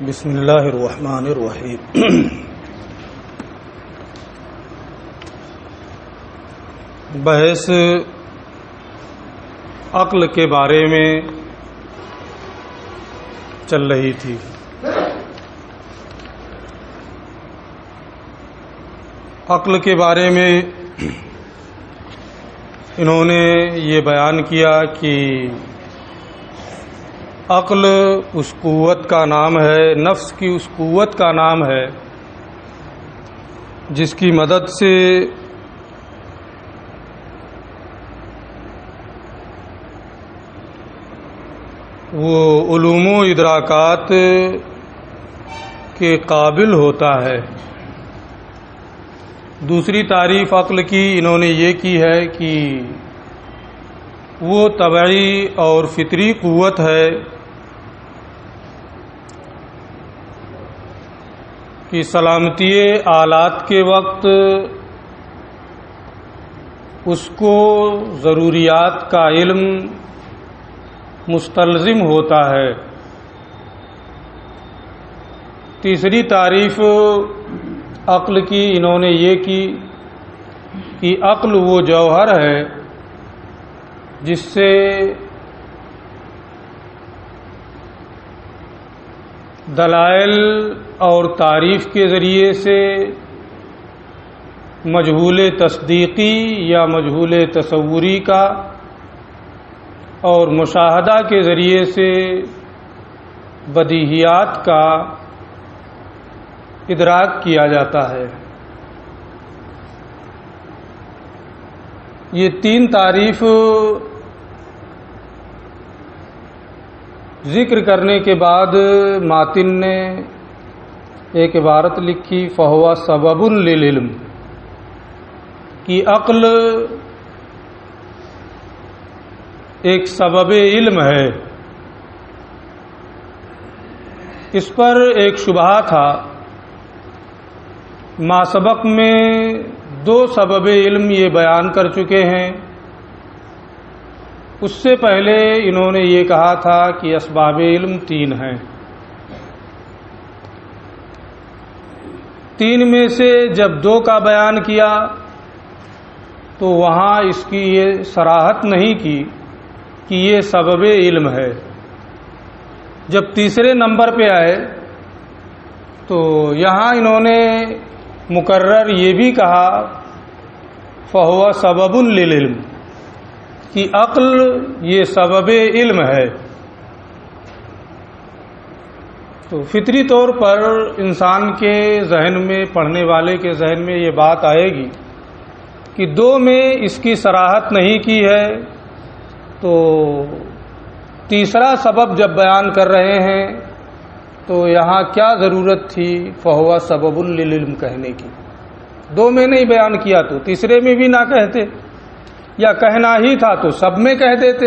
بسم اللہ الرحمن الرحیم۔ بحث عقل کے بارے میں چل رہی تھی۔ عقل کے بارے میں انہوں نے یہ بیان کیا کہ عقل اس قوت کا نام ہے، نفس کی اس قوت کا نام ہے جس کی مدد سے وہ علوم و ادراکات کے قابل ہوتا ہے۔ دوسری تعریف عقل کی انہوں نے یہ کی ہے کہ وہ طبعی اور فطری قوت ہے کہ سلامتی آلات کے وقت اس کو ضروریات کا علم مستلزم ہوتا ہے۔ تیسری تعریف عقل کی انہوں نے یہ کی کہ عقل وہ جوہر ہے جس سے دلائل اور تعریف کے ذریعے سے مجہول تصدیقی یا مجہول تصوری کا اور مشاہدہ کے ذریعے سے بدیہیات کا ادراک کیا جاتا ہے۔ یہ تین تعریف ذکر کرنے کے بعد ماتن نے ایک عبارت لکھی فہو سبب للعلم، کہ عقل ایک سبب علم ہے۔ اس پر ایک شبہہ تھا۔ ما سبق میں دو سبب علم یہ بیان کر چکے ہیں۔ اس سے پہلے انہوں نے یہ کہا تھا کہ اسباب علم تین ہیں۔ تین میں سے جب دو کا بیان کیا تو وہاں اس کی یہ صراحت نہیں کی کہ یہ سبب علم ہے۔ جب تیسرے نمبر پہ آئے تو یہاں انہوں نے مکرر یہ بھی کہا فہو سبب للعلم، کہ عقل یہ سبب علم ہے۔ تو فطری طور پر انسان کے ذہن میں، پڑھنے والے کے ذہن میں یہ بات آئے گی کہ دو میں اس کی صراحت نہیں کی ہے، تو تیسرا سبب جب بیان کر رہے ہیں تو یہاں کیا ضرورت تھی فہو سبب للعلم کہنے کی؟ دو میں نہیں بیان کیا تو تیسرے میں بھی نہ کہتے، یا کہنا ہی تھا تو سب میں کہہ دیتے۔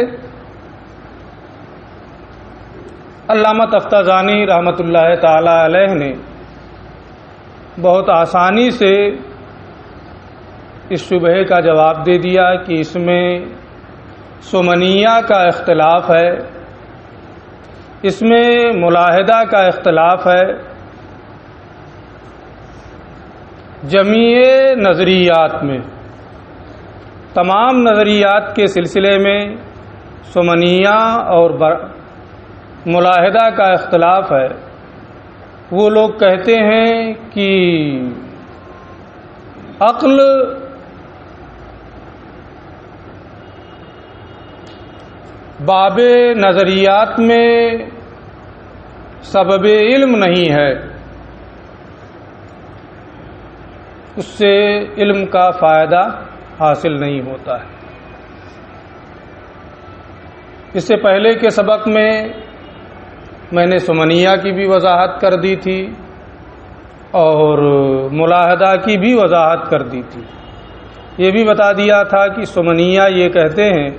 علامہ تفتازانی رحمۃ اللہ تعالی علیہ نے بہت آسانی سے اس شبہے کا جواب دے دیا کہ اس میں سمنیہ کا اختلاف ہے، اس میں ملاحدہ کا اختلاف ہے۔ جمیع نظریات میں، تمام نظریات کے سلسلے میں سمنیہ اور ملاحدہ کا اختلاف ہے۔ وہ لوگ کہتے ہیں کہ عقل باب نظریات میں سبب علم نہیں ہے، اس سے علم کا فائدہ حاصل نہیں ہوتا ہے۔ اس سے پہلے کے سبق میں نے سمنیہ کی بھی وضاحت کر دی تھی اور ملاحدہ کی بھی وضاحت کر دی تھی۔ یہ بھی بتا دیا تھا کہ سمنیہ یہ کہتے ہیں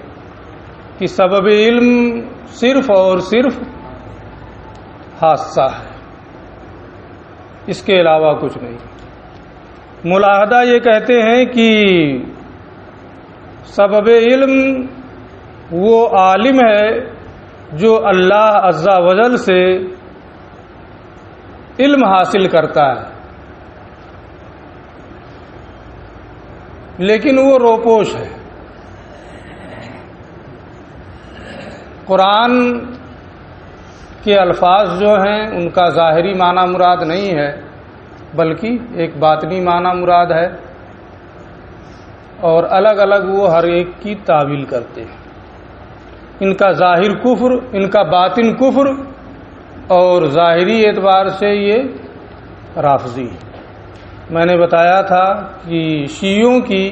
کہ سبب علم صرف اور صرف حادثہ ہے، اس کے علاوہ کچھ نہیں۔ ملاحدہ یہ کہتے ہیں کہ سبب علم وہ عالم ہے جو اللہ عز و جل سے علم حاصل کرتا ہے، لیکن وہ روپوش ہے۔ قرآن کے الفاظ جو ہیں ان کا ظاہری معنی مراد نہیں ہے، بلکہ ایک باطنی معنی مراد ہے، اور الگ الگ وہ ہر ایک کی تعویل کرتے ہیں۔ ان کا ظاہر کفر، ان کا باطن کفر، اور ظاہری اعتبار سے یہ رافضی ہے۔ میں نے بتایا تھا کہ شیعوں کی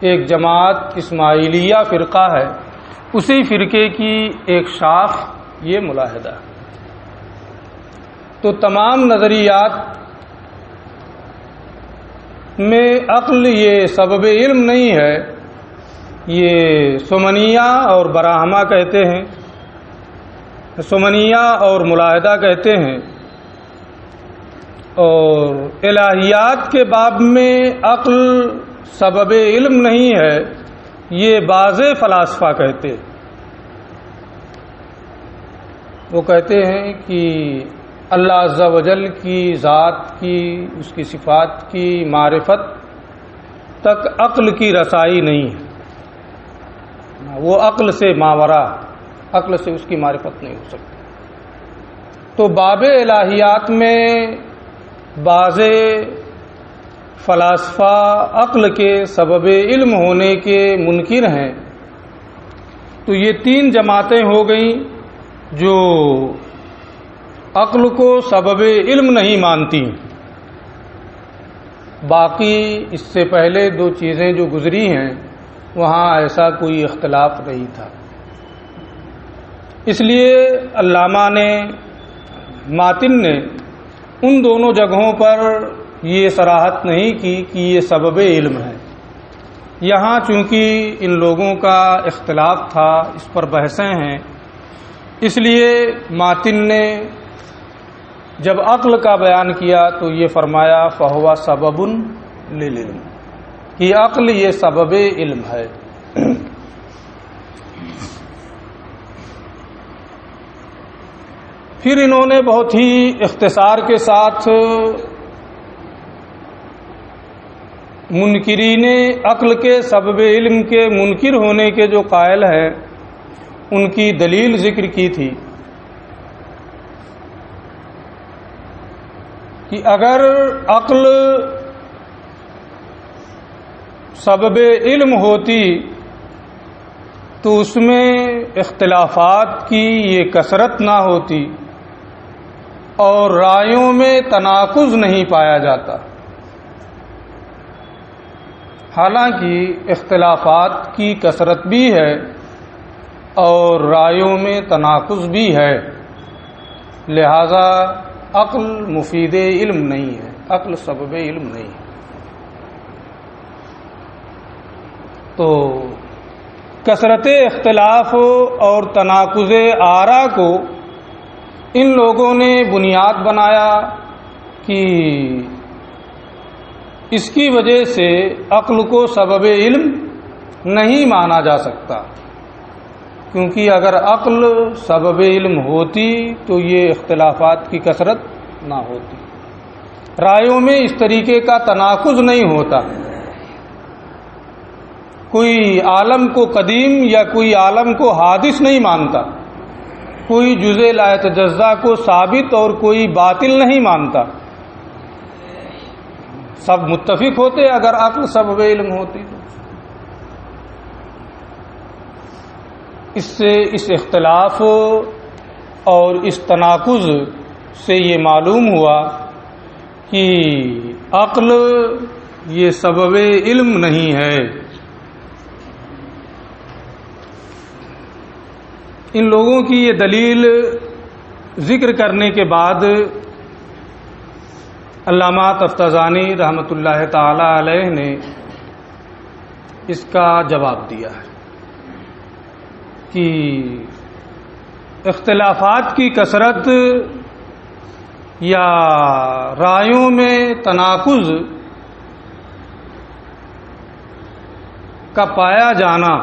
ایک جماعت اسماعیلیہ فرقہ ہے، اسی فرقے کی ایک شاخ یہ ملاحدہ۔ تو تمام نظریات میں عقل یہ سبب علم نہیں ہے، یہ سمنیہ اور براہمہ کہتے ہیں، سمنیہ اور ملاحدہ کہتے ہیں، اور الہیات کے باب میں عقل سبب علم نہیں ہے، یہ بعض فلاسفہ کہتے ہیں۔ وہ کہتے ہیں کہ اللہ عز و جل کی ذات کی، اس کی صفات کی معرفت تک عقل کی رسائی نہیں ہے، وہ عقل سے ماورا، عقل سے اس کی معرفت نہیں ہو سکتی۔ تو باب الہیات میں بعض فلاسفہ عقل کے سبب علم ہونے کے منکر ہیں۔ تو یہ تین جماعتیں ہو گئیں جو عقل کو سبب علم نہیں مانتی۔ باقی اس سے پہلے دو چیزیں جو گزری ہیں وہاں ایسا کوئی اختلاف نہیں تھا۔ اس لیے علامہ نے، ماتن نے ان دونوں جگہوں پر یہ صراحت نہیں کی کہ یہ سبب علم ہے۔ یہاں چونکہ ان لوگوں کا اختلاف تھا، اس پر بحثیں ہیں، اس لیے ماتن نے جب عقل کا بیان کیا تو یہ فرمایا فہو سبب للعلم، کہ عقل یہ سبب علم ہے۔ پھر انہوں نے بہت ہی اختصار کے ساتھ منکرین عقل کے سبب علم کے منکر ہونے کے جو قائل ہیں ان کی دلیل ذکر کی تھی کہ اگر عقل سبب علم ہوتی تو اس میں اختلافات کی یہ کثرت نہ ہوتی اور رائیوں میں تناقض نہیں پایا جاتا۔ حالانکہ اختلافات کی کثرت بھی ہے اور رائیوں میں تناقض بھی ہے، لہذا عقل مفید علم نہیں ہے، عقل سبب علم نہیں ہے۔ تو کثرت اختلاف اور تناقض آراء کو ان لوگوں نے بنیاد بنایا کہ اس کی وجہ سے عقل کو سبب علم نہیں مانا جا سکتا، کیونکہ اگر عقل سبب علم ہوتی تو یہ اختلافات کی کثرت نہ ہوتی، رائیوں میں اس طریقے کا تناقض نہیں ہوتا، کوئی عالم کو قدیم یا کوئی عالم کو حادث نہیں مانتا، کوئی جزء لا یتجزا کو ثابت اور کوئی باطل نہیں مانتا، سب متفق ہوتے اگر عقل سبب علم ہوتی تو۔ اس سے اس اختلاف اور اس تناقض سے یہ معلوم ہوا کہ عقل یہ سبب علم نہیں ہے۔ ان لوگوں کی یہ دلیل ذکر کرنے کے بعد علامہ تفتزانی رحمۃ اللہ تعالی علیہ نے اس کا جواب دیا ہے کہ اختلافات کی کثرت یا رائیوں میں تناقض کا پایا جانا،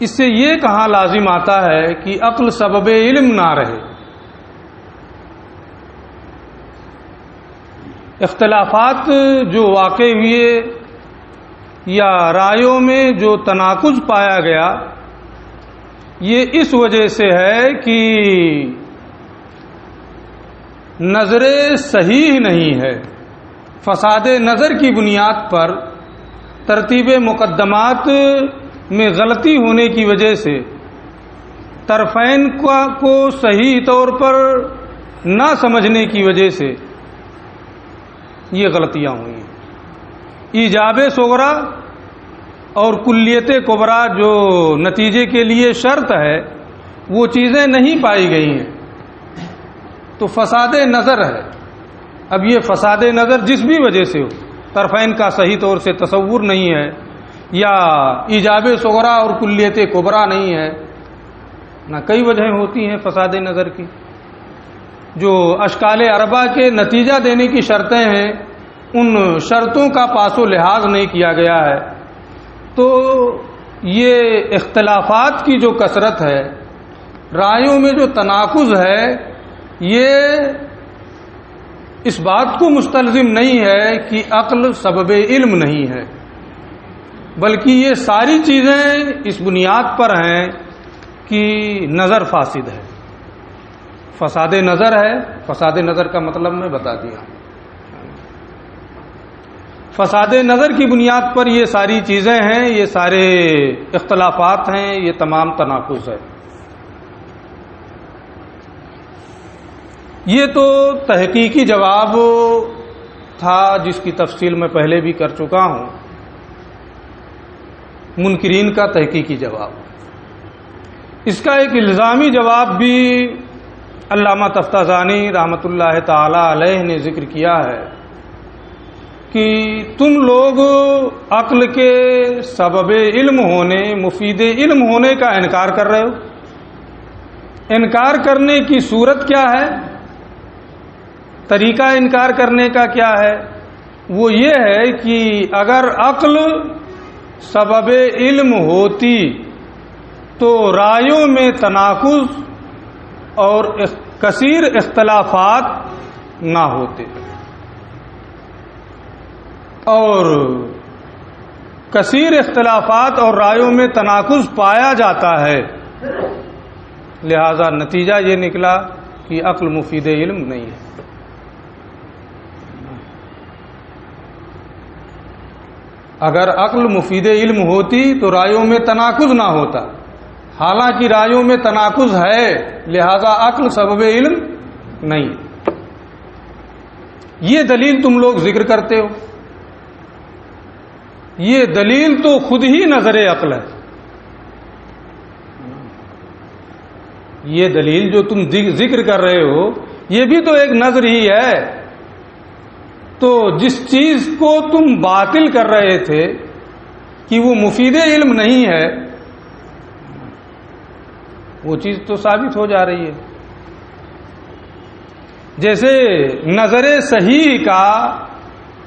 اس سے یہ کہاں لازم آتا ہے کہ عقل سبب علم نہ رہے، اختلافات جو واقع ہوئے یا رائیوں میں جو تناقض پایا گیا، یہ اس وجہ سے ہے کہ نظر صحیح نہیں ہے. فساد نظر کی بنیاد پر ترتیب مقدمات میں غلطی ہونے کی وجہ سے طرفین کو صحیح طور پر نہ سمجھنے کی وجہ سے یہ غلطیاں ہوئی ہیں. ایجاب صغرا اور کلیت کبرا جو نتیجے کے لیے شرط ہے وہ چیزیں نہیں پائی گئی ہیں، تو فساد نظر ہے. اب یہ فساد نظر جس بھی وجہ سے ہو، طرفین کا صحیح طور سے تصور نہیں ہے یا ایجاب صغرا اور کلیت کبرا نہیں ہے، نہ کئی وجہیں ہوتی ہیں فساد نظر کی. جو اشکال اربع کے نتیجہ دینے کی شرطیں ہیں، ان شرطوں کا پاس و لحاظ نہیں کیا گیا ہے. تو یہ اختلافات کی جو کثرت ہے، رائیوں میں جو تناقض ہے، یہ اس بات کو مستلزم نہیں ہے کہ عقل سبب علم نہیں ہے، بلکہ یہ ساری چیزیں اس بنیاد پر ہیں کہ نظر فاسد ہے، فساد نظر ہے. فساد نظر کا مطلب میں بتا دیا. فساد نظر کی بنیاد پر یہ ساری چیزیں ہیں، یہ سارے اختلافات ہیں، یہ تمام تناقض ہے. یہ تو تحقیقی جواب تھا جس کی تفصیل میں پہلے بھی کر چکا ہوں، منکرین کا تحقیقی جواب. اس کا ایک الزامی جواب بھی علامہ تفتازانی رحمۃ اللہ تعالی علیہ نے ذکر کیا ہے کہ تم لوگ عقل کے سبب علم ہونے، مفید علم ہونے کا انکار کر رہے ہو. انکار کرنے کی صورت کیا ہے؟ طریقہ انکار کرنے کا کیا ہے؟ وہ یہ ہے کہ اگر عقل سبب علم ہوتی تو رائیوں میں تناقض اور کثیر اختلافات نہ ہوتے، اور کثیر اختلافات اور رائیوں میں تناقض پایا جاتا ہے. لہذا نتیجہ یہ نکلا کہ عقل مفید علم نہیں ہے. اگر عقل مفید علم ہوتی تو رائیوں میں تناقض نہ ہوتا. حالانکہ رائیوں میں تناقض ہے، لہذا عقل سبب علم نہیں. یہ دلیل تم لوگ ذکر کرتے ہو، یہ دلیل تو خود ہی نظر عقل ہے. یہ دلیل جو تم ذکر کر رہے ہو یہ بھی تو ایک نظر ہی ہے. تو جس چیز کو تم باطل کر رہے تھے کہ وہ مفید علم نہیں ہے، وہ چیز تو ثابت ہو جا رہی ہے. جیسے نظر صحیح کا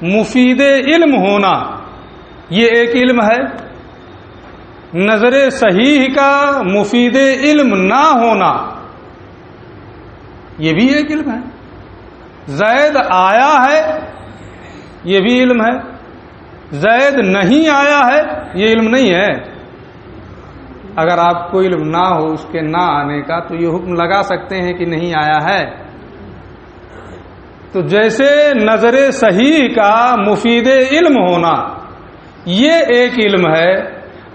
مفید علم ہونا یہ ایک علم ہے، نظر صحیح کا مفید علم نہ ہونا یہ بھی ایک علم ہے. زید آیا ہے یہ بھی علم ہے، زید نہیں آیا ہے یہ علم نہیں ہے. اگر آپ کو علم نہ ہو اس کے نہ آنے کا تو یہ حکم لگا سکتے ہیں کہ نہیں آیا ہے. تو جیسے نظر صحیح کا مفید علم ہونا یہ ایک علم ہے،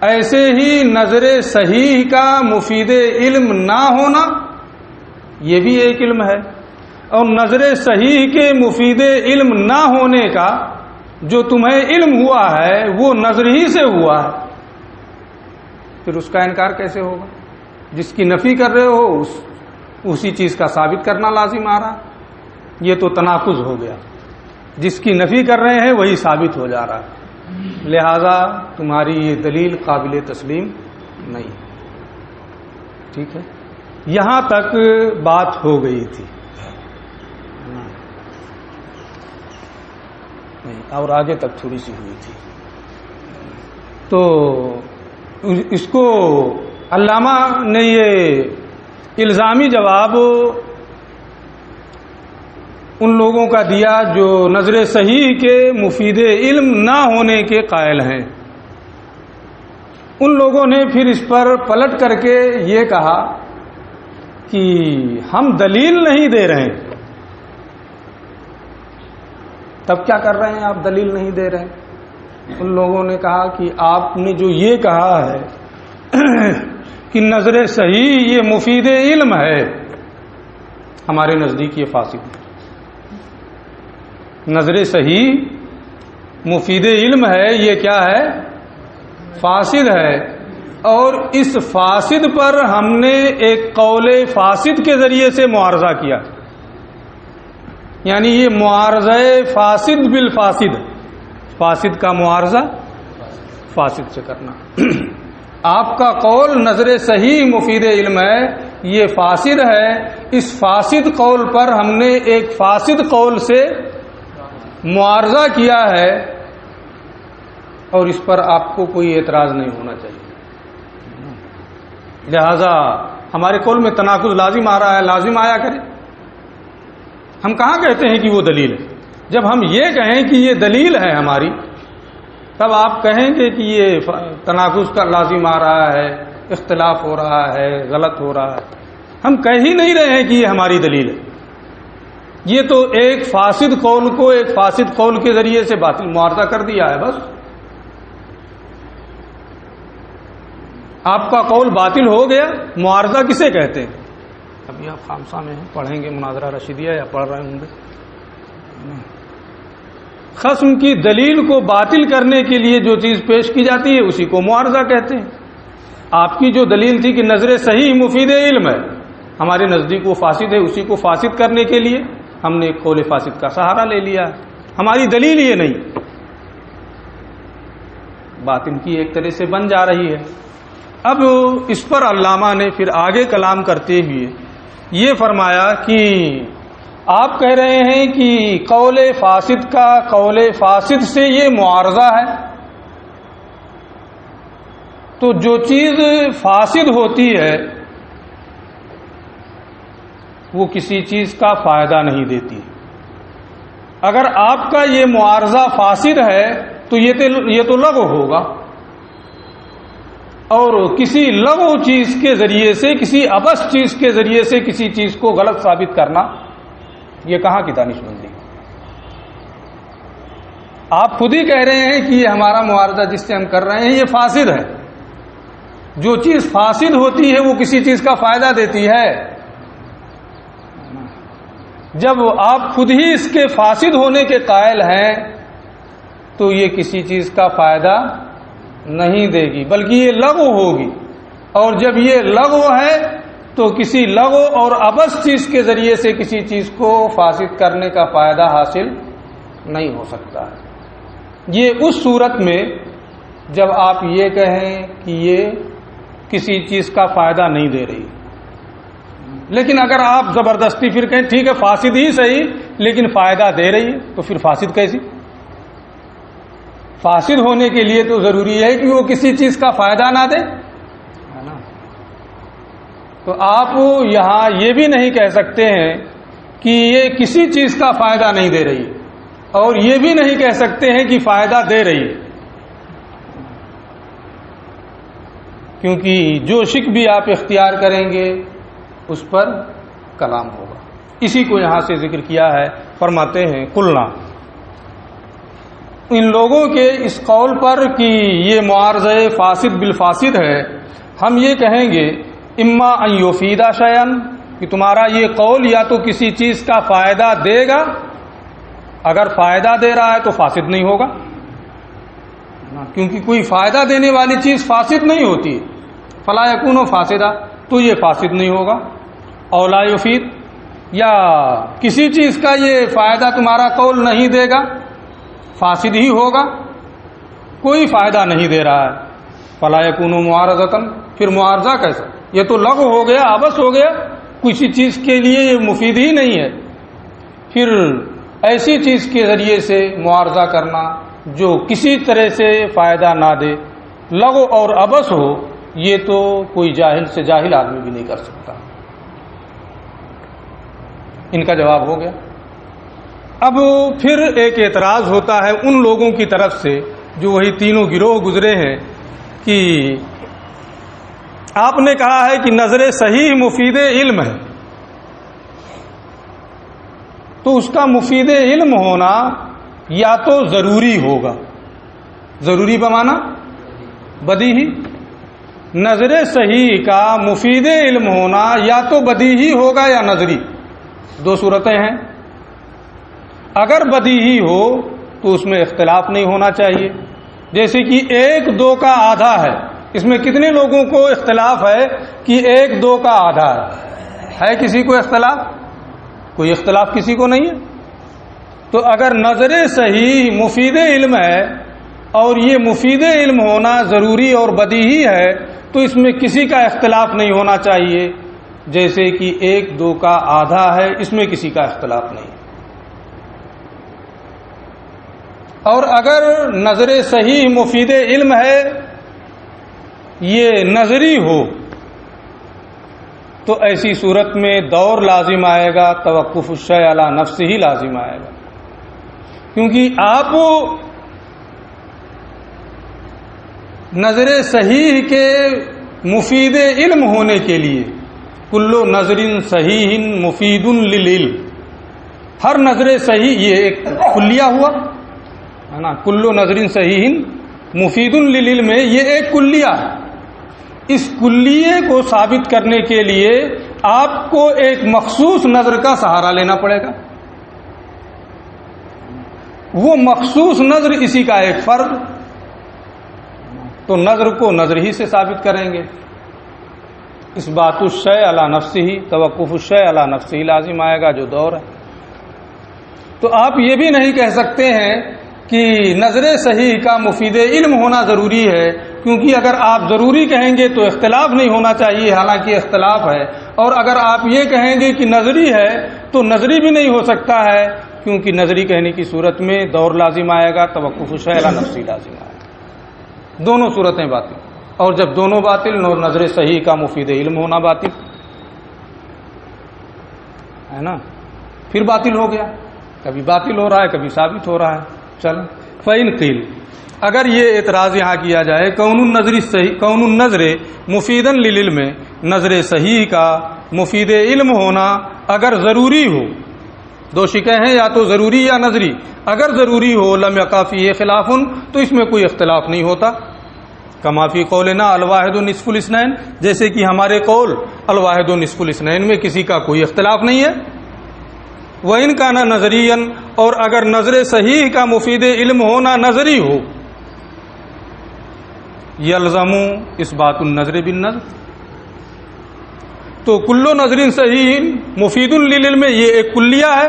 ایسے ہی نظر صحیح کا مفید علم نہ ہونا یہ بھی ایک علم ہے. اور نظر صحیح کے مفید علم نہ ہونے کا جو تمہیں علم ہوا ہے وہ نظر ہی سے ہوا ہے، پھر اس کا انکار کیسے ہوگا؟ جس کی نفی کر رہے ہو اسی چیز کا ثابت کرنا لازم آ رہا. یہ تو تناقض ہو گیا. جس کی نفی کر رہے ہیں وہی ثابت ہو جا رہا ہے. لہذا تمہاری یہ دلیل قابل تسلیم نہیں. ٹھیک ہے، یہاں تک بات ہو گئی تھی. اور آگے تک تھوڑی سی ہوئی تھی. تو اس کو علامہ نے یہ الزامی جواب ان لوگوں کا دیا جو نظر صحیح کے مفید علم نہ ہونے کے قائل ہیں۔ ان لوگوں نے پھر اس پر پلٹ کر کے یہ کہا کہ ہم دلیل نہیں دے رہے ہیں۔ تب کیا کر رہے ہیں آپ؟ دلیل نہیں دے رہے ہیں۔ ان لوگوں نے کہا کہ آپ نے جو یہ کہا ہے کہ نظر صحیح یہ مفید علم ہے، ہمارے نزدیک یہ فاسد ہے۔ نظر صحیح مفید علم ہے، یہ کیا ہے؟ فاسد ہے۔ اور اس فاسد پر ہم نے ایک قول فاسد کے ذریعے سے معارضہ کیا، یعنی یہ معارضہ فاسد بالفاسد، فاسد کا معارضہ فاسد سے کرنا۔ آپ کا قول نظر صحیح مفید علم ہے، یہ فاسد ہے، اس فاسد قول پر ہم نے ایک فاسد قول سے معارضہ کیا ہے، اور اس پر آپ کو کوئی اعتراض نہیں ہونا چاہیے۔ لہذا ہمارے قول میں تناقض لازم آ رہا ہے، لازم آیا کرے۔ ہم کہاں کہتے ہیں کہ وہ دلیل ہے؟ جب ہم یہ کہیں کہ یہ دلیل ہے ہماری، تب آپ کہیں گے کہ یہ تناقض کا لازم آ رہا ہے، اختلاف ہو رہا ہے، غلط ہو رہا ہے۔ ہم کہہ ہی نہیں رہے ہیں کہ یہ ہماری دلیل ہے، یہ تو ایک فاسد قول کو ایک فاسد قول کے ذریعے سے باطل معارضہ کر دیا ہے، بس۔ آپ کا قول باطل ہو گیا۔ معارضہ کسے کہتے ہیں؟ ابھی آپ خامسہ میں ہیں، پڑھیں گے مناظرہ رشیدیہ یا پڑھ رہے ہوں گے۔ خصم کی دلیل کو باطل کرنے کے لیے جو چیز پیش کی جاتی ہے اسی کو معارضہ کہتے ہیں۔ آپ کی جو دلیل تھی کہ نظر صحیح مفید علم ہے، ہمارے نزدیک وہ فاسد ہے، اسی کو فاسد کرنے کے لیے ہم نے ایک قول فاسد کا سہارا لے لیا۔ ہماری دلیل یہ نہیں، بات ان کی ایک طرح سے بن جا رہی ہے۔ اب اس پر علامہ نے پھر آگے کلام کرتے ہوئے یہ فرمایا کہ آپ کہہ رہے ہیں کہ قول فاسد کا قول فاسد سے یہ معارضہ ہے، تو جو چیز فاسد ہوتی ہے وہ کسی چیز کا فائدہ نہیں دیتی۔ اگر آپ کا یہ معارضہ فاسد ہے تو یہ تو لغو ہوگا، اور کسی لغو چیز کے ذریعے سے، کسی ابس چیز کے ذریعے سے کسی چیز کو غلط ثابت کرنا، یہ کہاں کی دانش مندی؟ آپ خود ہی کہہ رہے ہیں کہ یہ ہمارا معارضہ جس سے ہم کر رہے ہیں یہ فاسد ہے۔ جو چیز فاسد ہوتی ہے وہ کسی چیز کا فائدہ دیتی ہے۔ جب آپ خود ہی اس کے فاسد ہونے کے قائل ہیں تو یہ کسی چیز کا فائدہ نہیں دے گی، بلکہ یہ لغو ہوگی، اور جب یہ لغو ہے تو کسی لغو اور ابس چیز کے ذریعے سے کسی چیز کو فاسد کرنے کا فائدہ حاصل نہیں ہو سکتا ہے۔ یہ اس صورت میں جب آپ یہ کہیں کہ یہ کسی چیز کا فائدہ نہیں دے رہی، لیکن اگر آپ زبردستی پھر کہیں ٹھیک ہے فاسد ہی صحیح لیکن فائدہ دے رہی ہے، تو پھر فاسد کیسی؟ فاسد ہونے کے لیے تو ضروری ہے کہ وہ کسی چیز کا فائدہ نہ دے، ہے نا؟ تو آپ یہاں یہ بھی نہیں کہہ سکتے ہیں کہ یہ کسی چیز کا فائدہ نہیں دے رہی، اور یہ بھی نہیں کہہ سکتے ہیں کہ فائدہ دے رہی، کیونکہ جو شک بھی آپ اختیار کریں گے اس پر کلام ہوگا۔ اسی کو یہاں سے ذکر کیا ہے، فرماتے ہیں قلنا، ان لوگوں کے اس قول پر کہ یہ معارضہ فاسد بالفاسد ہے، ہم یہ کہیں گے اما ان یفیدا شیئا، کہ تمہارا یہ قول یا تو کسی چیز کا فائدہ دے گا، اگر فائدہ دے رہا ہے تو فاسد نہیں ہوگا، کیونکہ کوئی فائدہ دینے والی چیز فاسد نہیں ہوتی، فلا یکون فاسدہ، تو یہ فاسد نہیں ہوگا۔ او لا یفید، یا کسی چیز کا یہ فائدہ تمہارا قول نہیں دے گا، فاسد ہی ہوگا، کوئی فائدہ نہیں دے رہا ہے، فلا یکون معارضۃ، پھر معارضہ کیسا؟ یہ تو لغو ہو گیا، عبث ہو گیا، کسی چیز کے لیے یہ مفید ہی نہیں ہے۔ پھر ایسی چیز کے ذریعے سے معارضہ کرنا جو کسی طرح سے فائدہ نہ دے، لغو اور عبث ہو، یہ تو کوئی جاہل سے جاہل آدمی بھی نہیں کر سکتا۔ ان کا جواب ہو گیا۔ اب پھر ایک اعتراض ہوتا ہے ان لوگوں کی طرف سے جو وہی تینوں گروہ گزرے ہیں کہ آپ نے کہا ہے کہ نظر صحیح مفید علم ہے، تو اس کا مفید علم ہونا یا تو ضروری ہوگا، ضروری بمانا بدیہی، نظر صحیح کا مفید علم ہونا یا تو بدیہی ہوگا یا نظری، دو صورتیں ہیں۔ اگر بدیہی ہو تو اس میں اختلاف نہیں ہونا چاہیے، جیسے کہ 1 2 کا آدھا ہے، اس میں کتنے لوگوں کو اختلاف ہے کہ 1 2 کا آدھا ہے کسی کو اختلاف؟ کوئی اختلاف کسی کو نہیں ہے۔ تو اگر نظر صحیح مفید علم ہے اور یہ مفید علم ہونا ضروری اور بدیہی ہے تو اس میں کسی کا اختلاف نہیں ہونا چاہیے، جیسے کہ 1 2 کا آدھا ہے، اس میں کسی کا اختلاف نہیں۔ اور اگر نظر صحیح مفید علم ہے یہ نظری ہو تو ایسی صورت میں دور لازم آئے گا، توقف الشیء علی نفسہ ہی لازم آئے گا، کیونکہ آپ نظر صحیح کے مفید علم ہونے کے لیے کل نظر صحیح مفید للعلم، ہر نظر صحیح یہ ایک کلیہ ہوا ہے نا، کل نظر صحیح مفید للعلم، یہ ایک کلیہ ہے۔ اس کلیے کو ثابت کرنے کے لیے آپ کو ایک مخصوص نظر کا سہارا لینا پڑے گا، وہ مخصوص نظر اسی کا ایک فرد، تو نظر کو نظر ہی سے ثابت کریں گے۔ اس بات الشیء علی نفسہ ہی، توقف الشیء علی نفسہ ہی لازم آئے گا جو دور ہے۔ تو آپ یہ بھی نہیں کہہ سکتے ہیں کہ نظر صحیح کا مفید علم ہونا ضروری ہے، کیونکہ اگر آپ ضروری کہیں گے تو اختلاف نہیں ہونا چاہیے، حالانکہ اختلاف ہے، اور اگر آپ یہ کہیں گے کہ نظری ہے تو نظری بھی نہیں ہو سکتا ہے، کیونکہ نظری کہنے کی صورت میں دور لازم آئے گا، توقف الشیء علی نفسہ لازم آئے گا، دونوں صورتیں باطل۔ اور جب دونوں باطل، نظر صحیح کا مفید علم ہونا باطل ہے نا، پھر باطل ہو گیا، کبھی باطل ہو رہا ہے کبھی ثابت ہو رہا ہے۔ چلو فَإِن قِيلَ، اگر یہ اعتراض یہاں کیا جائے کون النظر مفیدا للعلم، نظر صحیح کا مفید علم ہونا اگر ضروری ہو، دو شکیں ہیں، یا تو ضروری یا نظری، اگر ضروری ہو لم یقع فیہ خلاف، تو اس میں کوئی اختلاف نہیں ہوتا، کما فی قولنا الواحد نصف الاثنین، جیسے کہ ہمارے قول الواحد نصف الاثنین میں کسی کا کوئی اختلاف نہیں ہے۔ وَإِن كَانَ نَظَرِيًّا، اور اگر نظر صحیح کا مفید علم ہونا نظری ہو، یلزم اثبات النظر بالنظر، تو کل نظر صحیح مفید للعلم یہ ایک کلیہ ہے،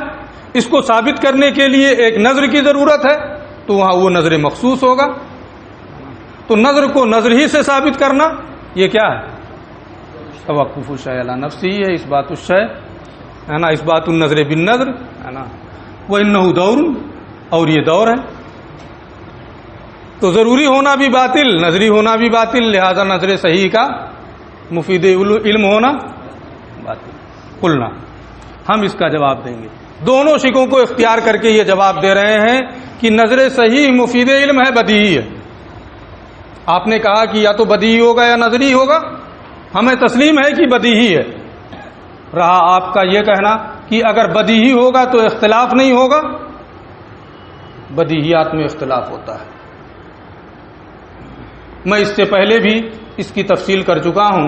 اس کو ثابت کرنے کے لیے ایک نظر کی ضرورت ہے، تو وہاں وہ نظر مخصوص ہوگا۔ تو نظر کو نظر ہی سے ثابت کرنا یہ کیا ہے؟ توقف الشیء علی نفسہ ہی ہے، اثبات الشیء ہے نا، اثبات النظر بالنظر ہے نا، وَإِنَّهُ دَوْرٌ، اور یہ دور ہے، تو ضروری ہونا بھی باطل، نظری ہونا بھی باطل، لہذا نظر صحیح کا مفید علم ہونا باطل۔ قلنا، ہم اس کا جواب دیں گے، دونوں شکوں کو اختیار کر کے یہ جواب دے رہے ہیں کہ نظر صحیح مفید علم ہے، بدیہی ہے۔ آپ نے کہا کہ یا تو بدیہی ہوگا یا نظری ہوگا، ہمیں تسلیم ہے کہ بدیہی ہے۔ رہا آپ کا یہ کہنا کہ اگر بدیہی ہوگا تو اختلاف نہیں ہوگا، بدیہیات میں اختلاف ہوتا ہے۔ میں اس سے پہلے بھی اس کی تفصیل کر چکا ہوں،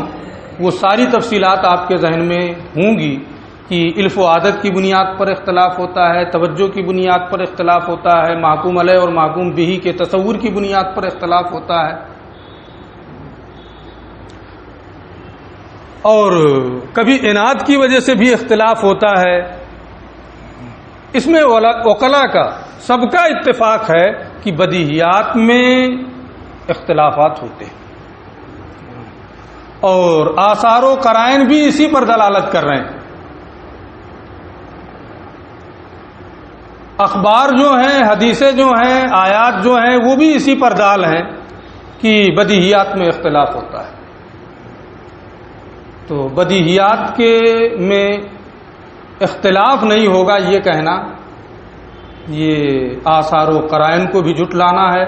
وہ ساری تفصیلات آپ کے ذہن میں ہوں گی کہ علف و عادت کی بنیاد پر اختلاف ہوتا ہے، توجہ کی بنیاد پر اختلاف ہوتا ہے، محکوم علیہ اور محکوم بہ کے تصور کی بنیاد پر اختلاف ہوتا ہے، اور کبھی عناد کی وجہ سے بھی اختلاف ہوتا ہے۔ اس میں عقلاء کا سب کا اتفاق ہے کہ بدیہیات میں اختلافات ہوتے ہیں، اور آثار و قرائن بھی اسی پر دلالت کر رہے ہیں۔ اخبار جو ہیں، حدیثیں جو ہیں، آیات جو ہیں، وہ بھی اسی پر دال ہیں کہ بدیہیات میں اختلاف ہوتا ہے۔ تو بدیہیات کے میں اختلاف نہیں ہوگا یہ کہنا یہ آثار و قرائن کو بھی جھٹلانا ہے،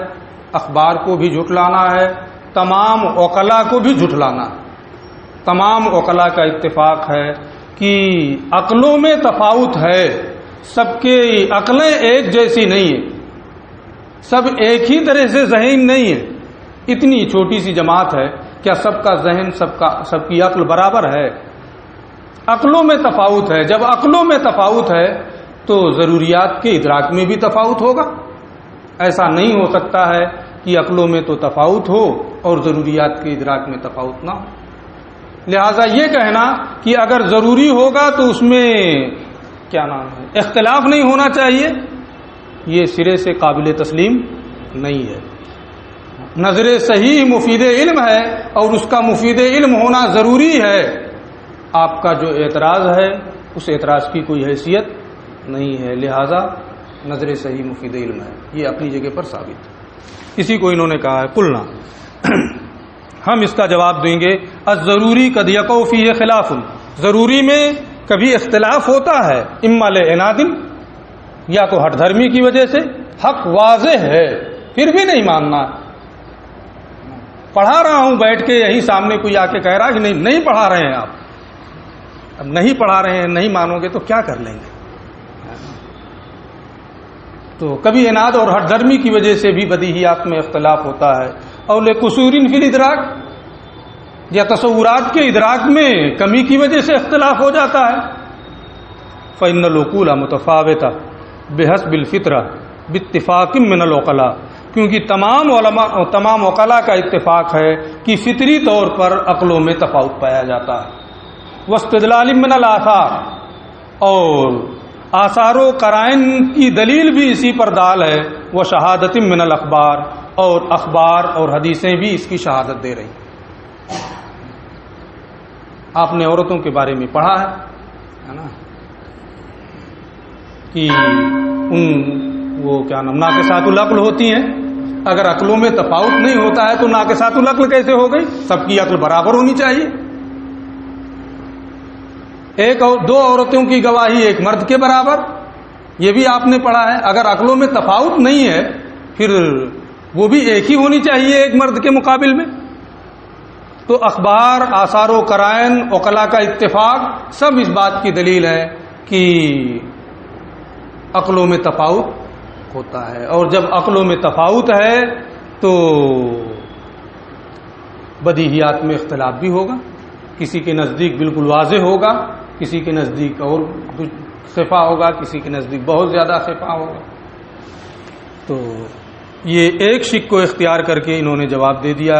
اخبار کو بھی جھٹلانا ہے، تمام عقلاء کو بھی جھٹلانا ہے۔ تمام عقلاء کا اتفاق ہے کہ عقلوں میں تفاوت ہے، سب کی عقلیں ایک جیسی نہیں ہیں، سب ایک ہی طرح سے ذہین نہیں ہے۔ اتنی چھوٹی سی جماعت ہے، کیا سب کا ذہن سب کی عقل برابر ہے؟ عقلوں میں تفاوت ہے۔ جب عقلوں میں تفاوت ہے تو ضروریات کے ادراک میں بھی تفاوت ہوگا۔ ایسا نہیں ہو سکتا ہے کہ عقلوں میں تو تفاوت ہو اور ضروریات کے ادراک میں تفاوت نہ ہو۔ لہذا یہ کہنا کہ اگر ضروری ہوگا تو اس میں اختلاف نہیں ہونا چاہیے، یہ سرے سے قابل تسلیم نہیں ہے۔ نظر صحیح مفید علم ہے اور اس کا مفید علم ہونا ضروری ہے۔ آپ کا جو اعتراض ہے اس اعتراض کی کوئی حیثیت نہیں ہے، لہذا نظر صحیح مفید علم ہے، یہ اپنی جگہ پر ثابت ہے۔ اسی کو انہوں نے کہا ہے قلنا، ہم اس کا جواب دیں گے الضروری قد یقع فیہ خلاف، ضروری میں کبھی اختلاف ہوتا ہے، اما لعناد، یا تو ہٹ دھرمی کی وجہ سے، حق واضح ہے پھر بھی نہیں ماننا۔ پڑھا رہا ہوں بیٹھ کے، یہی سامنے کوئی آ کے کہہ رہا کہ نہیں پڑھا رہے ہیں آپ، اب نہیں پڑھا رہے ہیں، نہیں مانو گے تو کیا کر لیں گے؟ تو کبھی عناد اور ہٹ دھرمی کی وجہ سے بھی بدیہیات میں اختلاف ہوتا ہے، اور لقصور فی الادراک، یا تصورات کے ادراک میں کمی کی وجہ سے اختلاف ہو جاتا ہے۔ فإن العقول متفاوتہ بحسب الفطرہ باتفاق من العقلاء، کیونکہ تمام عقلاء کا اتفاق ہے کہ فطری طور پر عقلوں میں تفاوت پایا جاتا ہے۔ واستدلال من الآثار، اور آثار و قرائن کی دلیل بھی اسی پر دال ہے۔ وہ شہادت من الاخبار، اور اخبار اور حدیثیں بھی اس کی شہادت دے رہی۔ آپ نے عورتوں کے بارے میں پڑھا ہے نا کہ وہ ناقصات العقل ہوتی ہیں۔ اگر عقلوں میں تفاوت نہیں ہوتا ہے تو ناقصات العقل کیسے ہو گئی؟ سب کی عقل برابر ہونی چاہیے۔ دو عورتوں کی گواہی ایک مرد کے برابر، یہ بھی آپ نے پڑھا ہے۔ اگر عقلوں میں تفاوت نہیں ہے پھر وہ بھی ایک ہی ہونی چاہیے ایک مرد کے مقابل میں۔ تو اخبار، آثار و قرائن، عقلاء کا اتفاق سب اس بات کی دلیل ہے کہ عقلوں میں تفاوت ہوتا ہے، اور جب عقلوں میں تفاوت ہے تو بدیہیات میں اختلاف بھی ہوگا۔ کسی کے نزدیک بالکل واضح ہوگا، کسی کے نزدیک اور خفا ہوگا، کسی کے نزدیک بہت زیادہ خفا ہوگا۔ تو یہ ایک شق کو اختیار کر کے انہوں نے جواب دے دیا